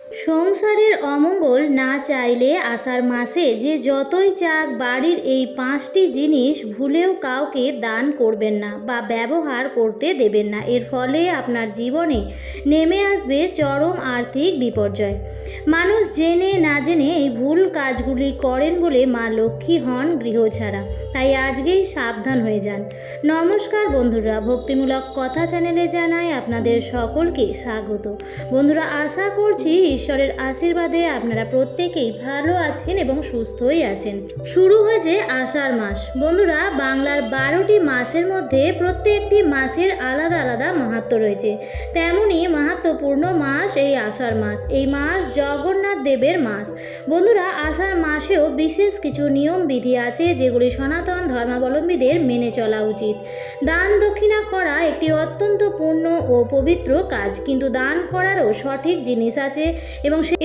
সংসারের অমঙ্গল না চাইলে আষাঢ় মাসে যে যতই চাক বাড়ির এই 5টি জিনিস ভুলেও কাউকে দান করবেন না বা ব্যবহার করতে দেবেন না। এর ফলে আপনার জীবনে নেমে আসবে চরম আর্থিক বিপর্যয়। মানুষ জেনে না জেনে এই ভুল কাজগুলি করেন বলে মা লক্ষ্মী হন গৃহছাড়া। তাই আজকেই সাবধান হয়ে যান। নমস্কার বন্ধুরা, ভক্তিমূলক কথা চ্যানেলে জানাই আপনাদের সকলকে স্বাগত। বন্ধুরা, আশা করছি ঈশ্বরের আশীর্বাদে আপনারা প্রত্যেকেই ভালো আছেন এবং সুস্থই আছেন। শুরু হয়েছে আষাঢ় মাস। বন্ধুরা, বাংলার 12টি মাসের মধ্যে প্রত্যেকটি মাসের আলাদা আলাদা মাহাত্ম্য রয়েছে। তেমনই মাহাত্ম্যপূর্ণ মাস এই আষাঢ় মাস। এই মাস জগন্নাথ দেবের মাস। বন্ধুরা, আষাঢ় মাসেও বিশেষ কিছু নিয়ম বিধি আছে যেগুলি সনাতন ধর্মাবলম্বীদের মেনে চলা উচিত। দান দক্ষিণা করা একটি অত্যন্ত পূর্ণ ও পবিত্র কাজ, কিন্তু দান করারও সঠিক জিনিস আছে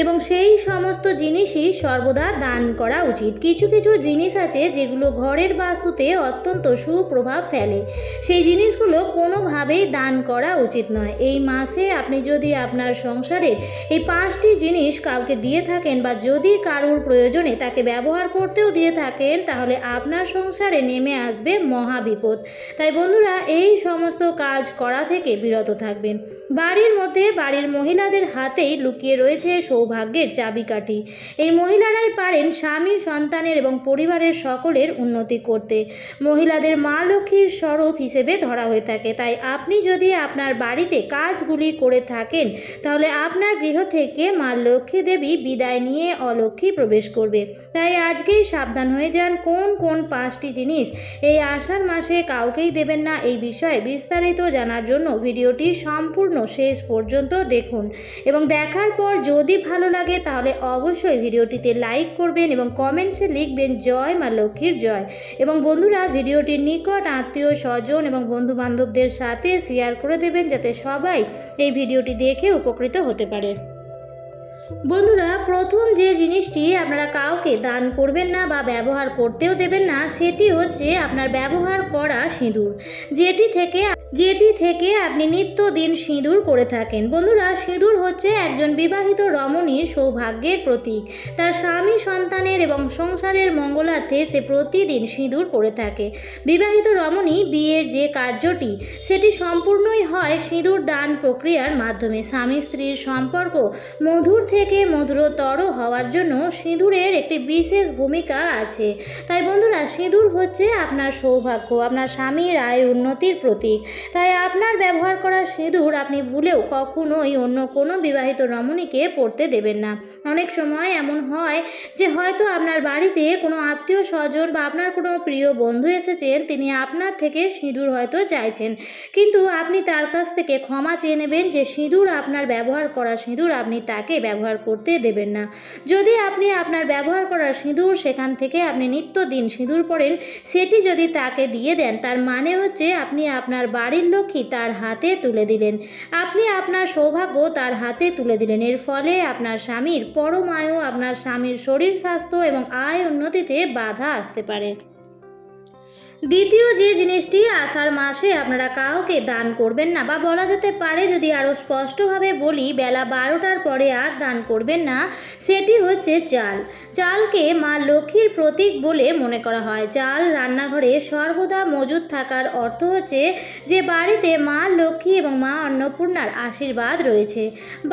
এবং সেই সমস্ত জিনিসই সর্বদা দান করা উচিত। কিছু কিছু জিনিস আছে যেগুলো ঘরের বাস্তুতে অত্যন্ত সুপ্রভাব ফেলে, সেই জিনিসগুলো কোনোভাবেই দান করা উচিত নয়। এই মাসে আপনি যদি আপনার সংসারের এই 5টি জিনিস কাউকে দিয়ে থাকেন বা যদি কারোর প্রয়োজনে তাকে ব্যবহার করতেও দিয়ে থাকেন, তাহলে আপনার সংসারে নেমে আসবে মহাবিপদ। তাই বন্ধুরা, এই সমস্ত কাজ করা থেকে বিরত থাকবেন। বাড়ির মধ্যে বাড়ির মহিলাদের হাতেই লুকিয়ে রয়েছে সৌভাগ্যের চাবিকাঠি। এই মহিলারাই পারেন স্বামী, সন্তানের এবং পরিবারের সকলের উন্নতি করতে। মহিলাদের মা লক্ষ্মীর স্বরূপ হিসেবে ধরা হয়ে থাকে। তাই আপনি যদি আপনার বাড়িতে কাজগুলি করে থাকেন, তাহলে আপনার গৃহ থেকে মা লক্ষ্মী দেবী বিদায় নিয়ে অলক্ষ্মী প্রবেশ করবে। তাই আজকেই সাবধান হয়ে যান। কোন কোন 5টি জিনিস এই আষাঢ় মাসে কাউকেই দেবেন না, এই বিষয়ে বিস্তারিত জানার জন্য ভিডিওটি সম্পূর্ণ শেষ পর্যন্ত দেখুন এবং দেখার পর যদি ভালো লাগে তাহলে অবশ্যই ভিডিওটিতে লাইক করবেন এবং কমেন্টসে লিখবেন জয় মা লক্ষ্মীর জয়। এবং বন্ধুরা, ভিডিওটির নিকট আত্মীয় স্বজন এবং বন্ধু বান্ধবদের সাথে শেয়ার করে দেবেন যাতে সবাই এই ভিডিওটি দেখে উপকৃত হতে পারে। বন্ধুরা, প্রথম যে জিনিসটি আপনারা কাউকে দান করবেন না বা ব্যবহার করতেও দেবেন না, সেটি হচ্ছে আপনার ব্যবহার করা সিঁদুর, যেটি থেকে আপনি নিত্যদিন সিঁদুর করে থাকেন। বন্ধুরা, সিঁদুর হচ্ছে একজন বিবাহিত রমণীর সৌভাগ্যের প্রতীক। তার স্বামী, সন্তানের এবং সংসারের মঙ্গলার্থে সে প্রতিদিন সিঁদুর করে থাকে। বিবাহিত রমণী বিয়ের যে কার্যটি সেটি সম্পূর্ণই হয় সিঁদুর দান প্রক্রিয়ার মাধ্যমে। স্বামী স্ত্রীর সম্পর্ক মধুর থেকে মধুরতর হওয়ার জন্য সিঁদুরের একটি বিশেষ ভূমিকা আছে। তাই বন্ধুরা, সিঁদুর হচ্ছে আপনার সৌভাগ্য, আপনার স্বামীর আয় উন্নতির প্রতীক। তাই আপনার ব্যবহার করা সিঁদুর আপনি ভুলেও কখনোই অন্য কোনো বিবাহিত রমণীকে পরতে দেবেন না। অনেক সময় এমন হয় যে হয়তো আপনার বাড়িতে কোনো আত্মীয় স্বজন বা আপনার কোনো প্রিয় বন্ধু এসেছেন, তিনি আপনার থেকে সিঁদুর হয়তো চাইছেন, কিন্তু আপনি তার কাছ থেকে ক্ষমা চেয়ে নেবেন যে সিঁদুর, আপনার ব্যবহার করা সিঁদুর আপনি তাকে ব্যবহার করতে দেবেন না। যদি আপনি আপনার ব্যবহার করা সিঁদুর সেখান থেকে আপনি নিত্যদিন সিঁদুর পরেন, সেটি যদি তাকে দিয়ে দেন, তার মানে হচ্ছে আপনি আপনার বাড়ির লক্ষ্মী তার হাতে তুলে দিলেন, আপনি আপনার সৌভাগ্য তার হাতে তুলে দিলেন। এর ফলে আপনার স্বামীর পরমায়ু, আপনার স্বামীর শরীর স্বাস্থ্য এবং আয় উন্নতিতে বাধা আসতে পারে। দ্বিতীয় যে জিনিসটি আষাঢ় মাসে আপনারা কাউকে দান করবেন না, বা বলা যেতে পারে যদি আরও স্পষ্টভাবে বলি, বেলা 12টার পরে আর দান করবেন না, সেটি হচ্ছে চাল। চালকে মা লক্ষ্মীর প্রতীক বলে মনে করা হয়। চাল রান্নাঘরে সর্বদা মজুদ থাকার অর্থ হচ্ছে যে বাড়িতে মা লক্ষ্মী এবং মা অন্নপূর্ণার আশীর্বাদ রয়েছে।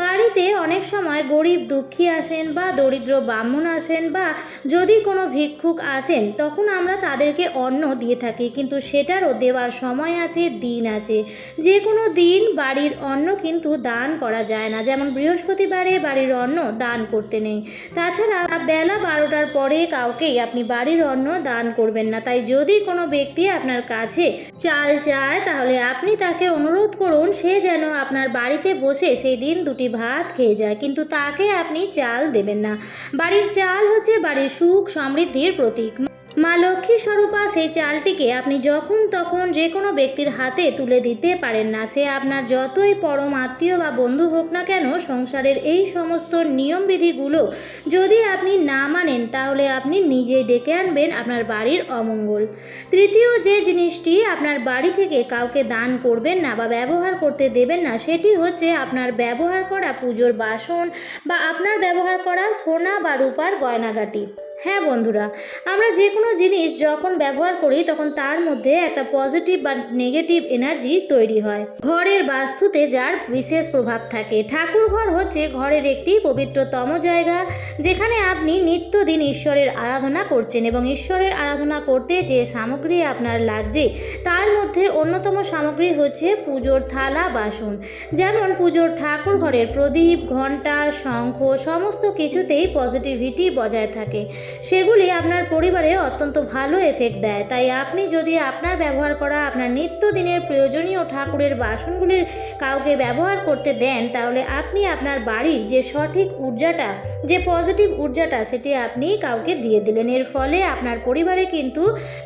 বাড়িতে অনেক সময় গরিব দুঃখী আসেন বা দরিদ্র ব্রাহ্মণ আসেন বা যদি কোনো ভিক্ষুক আসেন, তখন আমরা তাদেরকে অন্ন দিয়ে থাকি, কিন্তু সেটারও দেওয়ার সময় আছে, দিন আছে। যে কোনো দিন বাড়ির অন্ন কিন্তু দান করা যায় না, যেমন বৃহস্পতিবারে বাড়ির অন্ন দান করতে নেই। তাছাড়া বেলা 12টার পরে কাউকেই আপনি বাড়ির অন্ন দান করবেন না। তাই যদি কোনো ব্যক্তি আপনার কাছে চাল চায়, তাহলে আপনি তাকে অনুরোধ করুন সে যেন আপনার বাড়িতে বসে সেই দিন 2টি ভাত খেয়ে যায়, কিন্তু তাকে আপনি চাল দেবেন না। বাড়ির চাল হচ্ছে বাড়ির সুখ সমৃদ্ধির প্রতীক। মা লক্ষ্মী স্বরূপা সেই চালটিকে আপনি যখন তখন যে কোনো ব্যক্তির হাতে তুলে দিতে পারেন না। সে আপনার যতই পরম আত্মীয় বা বন্ধু হোক না কেন, সংসারের এই সমস্ত নিয়মবিধিগুলো যদি আপনি না মানেন তাহলে আপনি নিজেই ডেকে আনবেন আপনার বাড়ির অমঙ্গল। তৃতীয় যে জিনিসটি আপনার বাড়ি থেকে কাউকে দান করবেন না বা ব্যবহার করতে দেবেন না, সেটি হচ্ছে আপনার ব্যবহার করা পুজোর বাসন বা আপনার ব্যবহার করা সোনা বা রূপার গয়নাগাটি। হ্যাঁ বন্ধুরা, আমরা যে কোনো জিনিস যখন ব্যবহার করি তখন তার মধ্যে একটা পজিটিভ বা নেগেটিভ এনার্জি তৈরি হয়। ঘরের বাস্তুতে যার বিশেষ প্রভাব থাকে। ঠাকুর ঘর হচ্ছে ঘরের একটি পবিত্রতম জায়গা, যেখানে আপনি নিত্যদিন ঈশ্বরের আরাধনা করছেন এবং ঈশ্বরের আরাধনা করতে যে সামগ্রী আপনার লাগছে তার মধ্যে অন্যতম সামগ্রী হচ্ছে পুজোর থালা বাসন। যেমন পুজোর ঠাকুর ঘরের প্রদীপ, ঘণ্টা, শঙ্খ সমস্ত কিছুতেই পজিটিভিটি বজায় থাকে। সেগুলি আপনার পরিবারে অত্যন্ত ভালো এফেক্ট দেয়। তাই আপনি যদি আপনার ব্যবহার করা আপনার নিত্যদিনের প্রয়োজনীয় ঠাকুরের বাসনগুলির কাউকে ব্যবহার করতে দেন, তাহলে আপনি আপনার বাড়ির যে সঠিক ঊর্জাটা, যে পজিটিভ ঊর্জাটা, সেটি আপনি কাউকে দিয়ে দিলেন। এর ফলে আপনার পরিবারে কিন্তু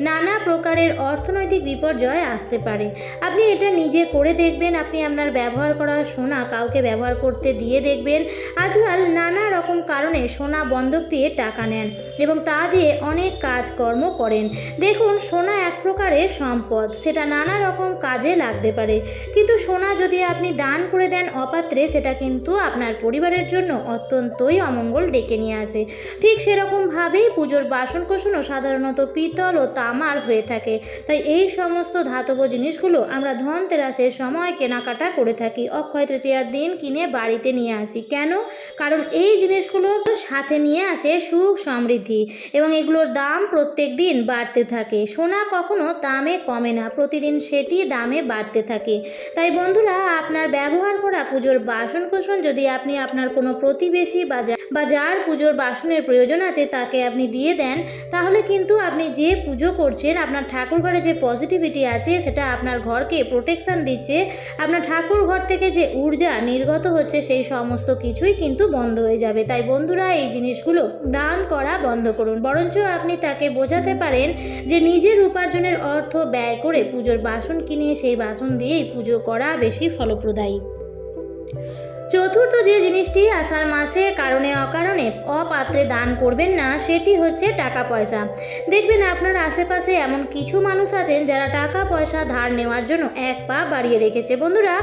নানা প্রকারের অর্থনৈতিক বিপর্যয় আসতে পারে। আপনি এটা নিজে করে দেখবেন। আপনি আপনার ব্যবহার করা সোনা কাউকে ব্যবহার করতে দিয়ে দেখবেন। আজকাল নানা রকম কারণে সোনা বন্ধক দিয়ে টাকা নেন এবং তা দিয়ে অনেক কাজকর্ম করেন। দেখুন, সোনা এক প্রকারের সম্পদ, সেটা নানা রকম কাজে লাগতে পারে, কিন্তু সোনা যদি আপনি দান করে দেন অপাত্রে, সেটা কিন্তু আপনার পরিবারের জন্য অত্যন্তই অমঙ্গল ডেকে নিয়ে আসে। ঠিক সেরকমভাবেই পুজোর বাসনকোসনও সাধারণত পিতল ও তামার হয়ে থাকে। তাই এই সমস্ত ধাতব জিনিসগুলো আমরা ধনতেরাসের সময় কেনাকাটা করে থাকি। অক্ষয় তৃতীয়ার দিন কিনে বাড়িতে নিয়ে আসি। কেন? কারণ এই জিনিসগুলো সাথে নিয়ে আসে সুখ সমৃদ্ধি এবং এগুলোর দাম প্রত্যেক দিন বাড়তে থাকে। সোনা কখনো দামে কমে না, প্রতিদিন সেটি দামে বাড়তে থাকে। তাই বন্ধুরা, আপনার ব্যবহার করা পুজোর বাসনকোসন যদি আপনি আপনার কোনো প্রতিবেশী বা যার পুজোর বাসনের প্রয়োজন আছে তাকে আপনি দিয়ে দেন, তাহলে কিন্তু আপনি যে পুজো করছেন, আপনার ঠাকুর ঘরে যে পজিটিভিটি আছে সেটা আপনার ঘরকে প্রোটেকশান দিচ্ছে। আপনার ঠাকুর ঘর থেকে যে ঊর্জা নির্গত হচ্ছে সেই সমস্ত কিছুই কিন্তু বন্ধ হয়ে যাবে। তাই বন্ধুরা, এই জিনিসগুলো দান করা বন্ধ করুন। বরঞ্চ আপনি তাকে বোঝাতে পারেন যে নিজের উপার্জনের অর্থ ব্যয় করে পুজোর বাসন কিনে সেই বাসন দিয়েই পুজো করা বেশি ফলপ্রদায়ী। চতুর্থ যে জিনিসটি আষাঢ় মাসে কারণে অকারণে অপাত্রে দান করবেন না, সেটি হচ্ছে টাকা পয়সা। দেখবেন আপনার আশেপাশে এমন কিছু মানুষ আছেন যারা টাকা পয়সা ধার নেওয়ার জন্য এক পা বাড়িয়ে রেখেছে। বন্ধুরা,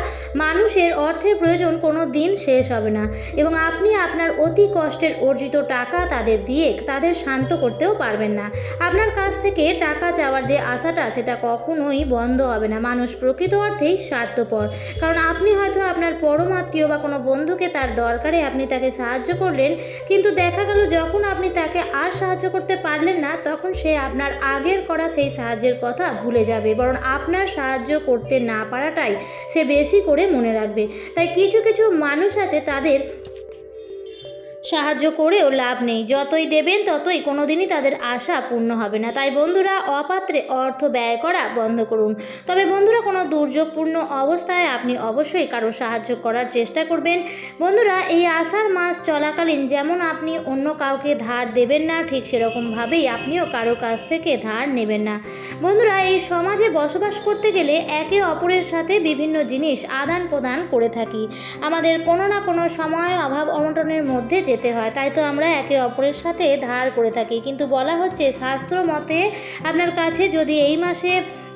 মানুষের অর্থের প্রয়োজন কোনো দিন শেষ হবে না এবং আপনি আপনার অতি কষ্টের অর্জিত টাকা তাদের দিয়ে তাদের শান্ত করতেও পারবেন না। আপনার কাছ থেকে টাকা চাওয়ার যে আশাটা, সেটা কখনোই বন্ধ হবে না। মানুষ প্রকৃত অর্থেই স্বার্থপর, কারণ আপনি হয়তো আপনার পরম আত্মীয় বা কোনো বন্ধুকে তার দরকারে আপনি তাকে সাহায্য করলেন, কিন্তু দেখা গেল যখন আপনি তাকে আর সাহায্য করতে পারলেন না, তখন সে আপনার আগের করা সেই সাহায্যের কথা ভুলে যাবে, বরং আপনার সাহায্য করতে না পারাটাই সে বেশি করে মনে রাখবে। তাই কিছু কিছু মানুষ আছে, তাদের সাহায্য করেও লাভ নেই। যতই দেবেন ততই কোনোদিনই তাদের আশা পূর্ণ হবে না। তাই বন্ধুরা, অপাত্রে অর্থ ব্যয় করা বন্ধ করুন। তবে বন্ধুরা, কোনো দুর্যোগপূর্ণ অবস্থায় আপনি অবশ্যই কারো সাহায্য করার চেষ্টা করবেন। বন্ধুরা, এই আষাঢ় মাস চলাকালীন যেমন আপনি অন্য কাউকে ধার দেবেন না, ঠিক সেরকমভাবেই আপনিও কারো কাছ থেকে ধার নেবেন না। বন্ধুরা, এই সমাজে বসবাস করতে গেলে একে অপরের সাথে বিভিন্ন জিনিস আদান প্রদান করে থাকি। আমাদের কোনো না কোনো সময় অভাব অনটনের মধ্যে যেতে হয়, তাই তো আমরা একে অপরের সাথে ধার করে থাকি। কিন্তু বলা হচ্ছে, শাস্ত্র মতে আপনার কাছে যদি এই মাসে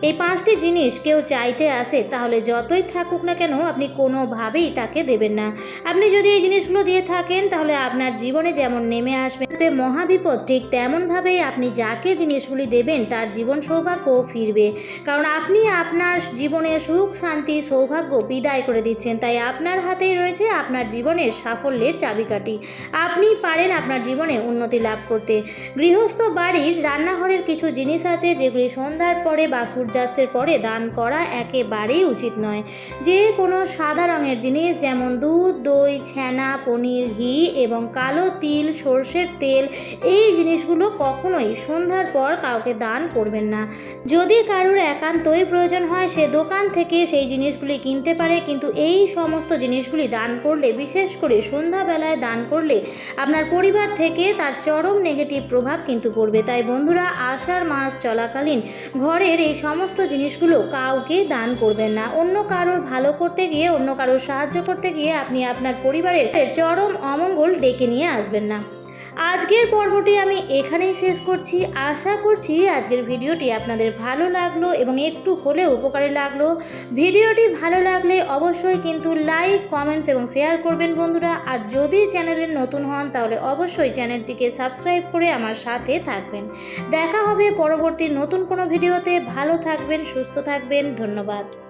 এই 5টি জিনিস কেউ চাইতে আসে, তাহলে যতই থাকুক না কেন আপনি কোনোভাবেই তাকে দেবেন না। আপনি যদি এই জিনিসগুলো দিয়ে থাকেন, তাহলে আপনার জীবনে যেমন নেমে আসবে মহাবিপদ, ঠিক তেমনভাবেই আপনি যাকে জিনিসগুলি দেবেন তার জীবন সৌভাগ্যও ফিরবে। কারণ আপনি আপনার জীবনে সুখ শান্তি সৌভাগ্য বিদায় করে দিচ্ছেন। তাই আপনার হাতেই রয়েছে আপনার জীবনের সাফল্যের চাবিকাঠি। আপনি পারেন আপনার জীবনে উন্নতি লাভ করতে। গৃহস্থ বাড়ির রান্নাঘরের কিছু জিনিস আছে যেগুলি সন্ধ্যার পরে বা সূর্যাস্তের পরে দান করা একেবারেই উচিত নয়। যে কোনো সাদা রঙের জিনিস, যেমন দুধ, দই, ছানা, পনির, ঘি এবং কালো তিল, সর্ষের তেল, এই জিনিসগুলো কখনোই সন্ধ্যার পর কাউকে দান করবেন না। যদি কারোর একান্তই প্রয়োজন হয়, সে দোকান থেকে সেই জিনিসগুলি কিনতে পারে, কিন্তু এই সমস্ত জিনিসগুলি দান করলে, বিশেষ করে সন্ধ্যাবেলায় দান করলে তাহলে আপনার পরিবার থেকে তার চরম নেগেটিভ প্রভাব কিন্তু পড়বে। তাই বন্ধুরা, আষাঢ় মাস চলাকালীন ঘরের এই সমস্ত জিনিসগুলো কাউকে দান করবেন না। অন্য কারোর ভালো করতে গিয়ে, অন্য কারোর সাহায্য করতে গিয়ে আপনি আপনার পরিবারের চরম অমঙ্গল ডেকে নিয়ে আসবেন না। আজকের পর্বটি আমি এখানেই শেষ করছি। আশা করছি আজকের ভিডিওটি আপনাদের ভালো লাগলো এবং একটু হলেও উপকারে লাগলো। ভিডিওটি ভালো লাগলে অবশ্যই কিন্তু লাইক, কমেন্টস এবং শেয়ার করবেন বন্ধুরা। আর যদি চ্যানেলে নতুন হন তাহলে অবশ্যই চ্যানেলটিকে সাবস্ক্রাইব করে আমার সাথে থাকবেন। দেখা হবে পরবর্তী নতুন কোনো ভিডিওতে। ভালো থাকবেন, সুস্থ থাকবেন। ধন্যবাদ।